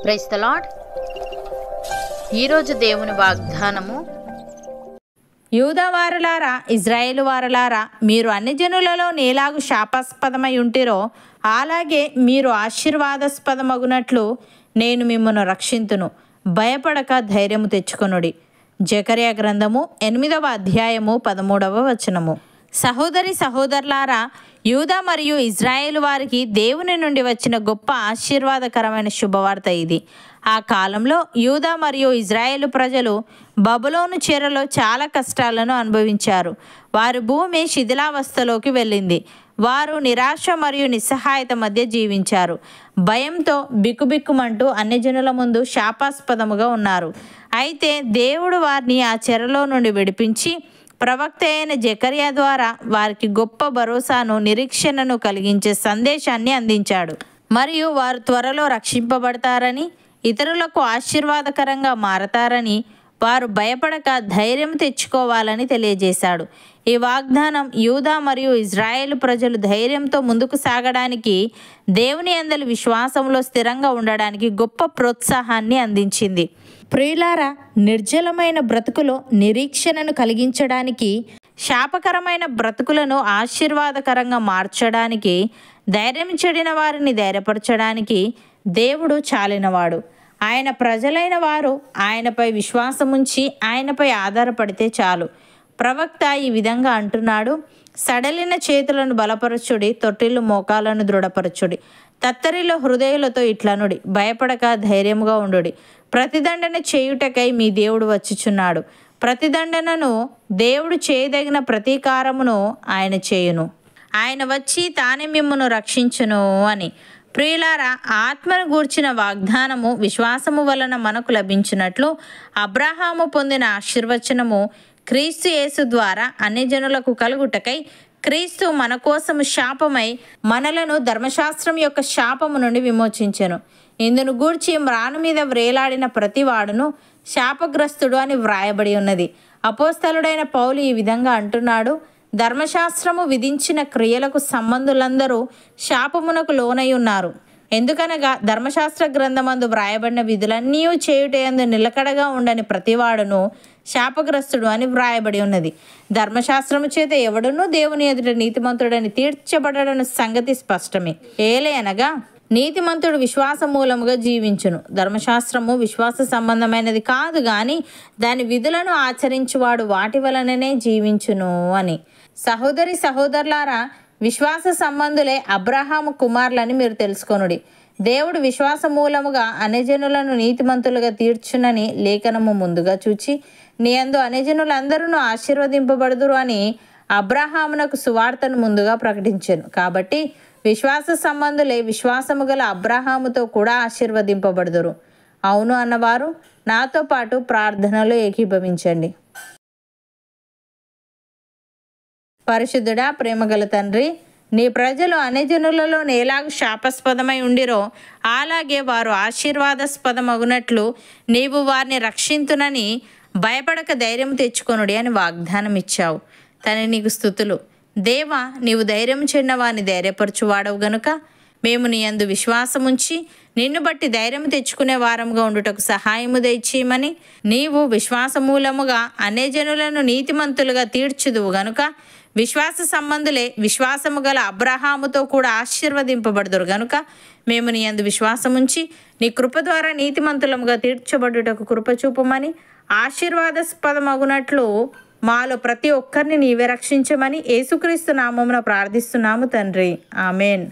Praise the lord. ఈరోజు దేవుని వాగ్దానము, యూదా వారలారా, ఇజ్రాయేలు వారలారా, మీరు అన్ని జనులలో నేలాగు శాపాస్పదమై ఉంటిరో అలాగే మీరు ఆశీర్వాదాస్పదమగునట్లు నేను మిమ్మల్ని రక్షింతును. భయపడక ధైర్యము తెచ్చుకొనుడి. జకర్యా గ్రంథము 8వ అధ్యాయము 13వ వచనము. సహోదరి సహోదరులారా, యూదా మరియు ఇజ్రాయేలు వారికి దేవుని నుండి వచ్చిన గొప్ప ఆశీర్వాదకరమైన శుభవార్త ఇది. ఆ కాలంలో యూదా మరియు ఇజ్రాయేలు ప్రజలు బబులోను చెరలో చాలా కష్టాలను అనుభవించారు. వారి భూమి శిథిలావస్థలోకి వెళ్ళింది. వారు నిరాశ మరియు నిస్సహాయత మధ్య జీవించారు. భయంతో బిక్కుబిక్కుమంటూ అన్ని జనుల ముందు శాపాస్పదముగా ఉన్నారు. అయితే దేవుడు వారిని ఆ చెరలో నుండి విడిపించి ప్రవక్త అయిన జకర్యా ద్వారా వారికి గొప్ప భరోసాను, నిరీక్షణను కలిగించే సందేశాన్ని అందించాడు. మరియు వారు త్వరలో రక్షింపబడతారని, ఇతరులకు ఆశీర్వాదకరంగా మారతారని, వారు భయపడక ధైర్యం తెచ్చుకోవాలని తెలియజేశాడు. ఈ వాగ్దానం యూదా మరియు ఇజ్రాయేలు ప్రజలు ధైర్యంతో ముందుకు సాగడానికి, దేవుని యందలి విశ్వాసంలో స్థిరంగా ఉండడానికి గొప్ప ప్రోత్సాహాన్ని అందించింది. ప్రియులారా, నిర్జలమైన బ్రతుకులో నిరీక్షణను కలిగించడానికి, శాపకరమైన బ్రతుకులను ఆశీర్వాదకరంగా మార్చడానికి, ధైర్యం చెడిన వారిని ధైర్యపరచడానికి దేవుడు చాలినవాడు. ఆయన ప్రజలైన వారు ఆయనపై విశ్వాసముంచి ఆయనపై ఆధారపడితే చాలు. ప్రవక్త ఈ విధంగా అంటున్నాడు: సడలిన చేతులను బలపరచుడి, తొట్టిల్లు మోకాలను దృఢపరచుడి, తత్తరిలో హృదయులతో ఇట్లనుడి, భయపడక ధైర్యముగా ఉండుడి. ప్రతిదండన చేయుటకై మీ దేవుడు వచ్చుచున్నాడు. ప్రతిదండనను, దేవుడు చేయదగిన ప్రతీకారమును ఆయన చేయును. ఆయన వచ్చి తానే మిమ్మును రక్షించును అని. ప్రియులారా, ఆత్మను గూర్చిన వాగ్దానము విశ్వాసము వలన మనకు లభించినట్లు అబ్రహాము పొందిన ఆశీర్వచనము క్రీస్తు యేసు ద్వారా అన్ని జనులకు కలుగుటకై క్రీస్తు మన కోసము శాపమై మనలను ధర్మశాస్త్రం యొక్క శాపము నుండి విమోచించెను. ఇందును గూర్చి మ్రాను మీద వ్రేలాడిన ప్రతివాడును శాపగ్రస్తుడు అని వ్రాయబడి ఉన్నది. అపోస్తలుడైన పౌలు ఈ విధంగా అంటున్నాడు: ధర్మశాస్త్రము విధించిన క్రియలకు సంబంధులందరూ శాపమునకు లోనై ఉన్నారు. ఎందుకనగా ధర్మశాస్త్ర గ్రంథమందు వ్రాయబడిన విధులన్నీ చేయుటయందు నిలకడగా ఉండని ప్రతివాడును శాపగ్రస్తుడు అని వ్రాయబడి ఉన్నది. ధర్మశాస్త్రము చేత ఎవడునూ దేవుని ఎదుట నీతిమంతుడని తీర్చబడని సంగతి స్పష్టమే. ఏలయనగా నీతిమంతుడు విశ్వాస మూలముగా జీవించును. ధర్మశాస్త్రము విశ్వాస సంబంధమైనది కాదు గాని దాని విధులను ఆచరించువాడు వాటి వలననే జీవించును అని. సహోదరి సహోదరులారా, విశ్వాస సంబంధులే అబ్రహాము కుమారులని మీరు తెలుసుకొనుడి. దేవుడు విశ్వాస మూలముగా అన్యజనులను నీతిమంతులుగా తీర్చునని లేఖనము ముందుగా చూచి, నీ యందు అన్యజనులందరూ ఆశీర్వదింపబడుదురు అని అబ్రహామునకు సువార్తను ముందుగా ప్రకటించెను. కాబట్టి విశ్వాస సంబంధులే విశ్వాసము గల అబ్రహాముతో కూడా ఆశీర్వదింపబడుదురు. అవును అన్నవారు నాతో పాటు ప్రార్థనలో ఏకీభవించండి. పరిశుద్ధుడా, ప్రేమగల తండ్రి, నీ ప్రజలు అన్యజనులలో ఎలాగ శాపాస్పదమై ఉండిరో అలాగే వారు ఆశీర్వాదాస్పదమగునట్లు నీవు వారిని రక్షింతునని భయపడక ధైర్యం తెచ్చుకొనుడి అని వాగ్దానం ఇచ్చావు. తండ్రి, నీకు స్తుతులు. దేవా, నీవు ధైర్యం చెందిన వారిని ధైర్యపరచువాడవు గనుక మేము నీ యందు విశ్వాసముంచి నిన్ను బట్టి ధైర్యం తెచ్చుకునే వారముగా ఉండుటకు సహాయము దయచేయమని, నీవు విశ్వాసమూలముగా అన్యజనులను నీతిమంతులుగా తీర్చుదువు గనుక విశ్వాస సంబంధులే విశ్వాసము గల అబ్రహాముతో కూడా ఆశీర్వదింపబడుదురు గనుక మేము నీ యందు విశ్వాసముంచి నీ కృప ద్వారా నీతిమంతులముగా తీర్చబడుటకు కృప చూపమని, ఆశీర్వాదాస్పదమగునట్లు మాలో ప్రతి ఒక్కరిని నీవే రక్షించమని యేసుక్రీస్తు నామమున ప్రార్థిస్తున్నాము తండ్రి. ఆమెన్.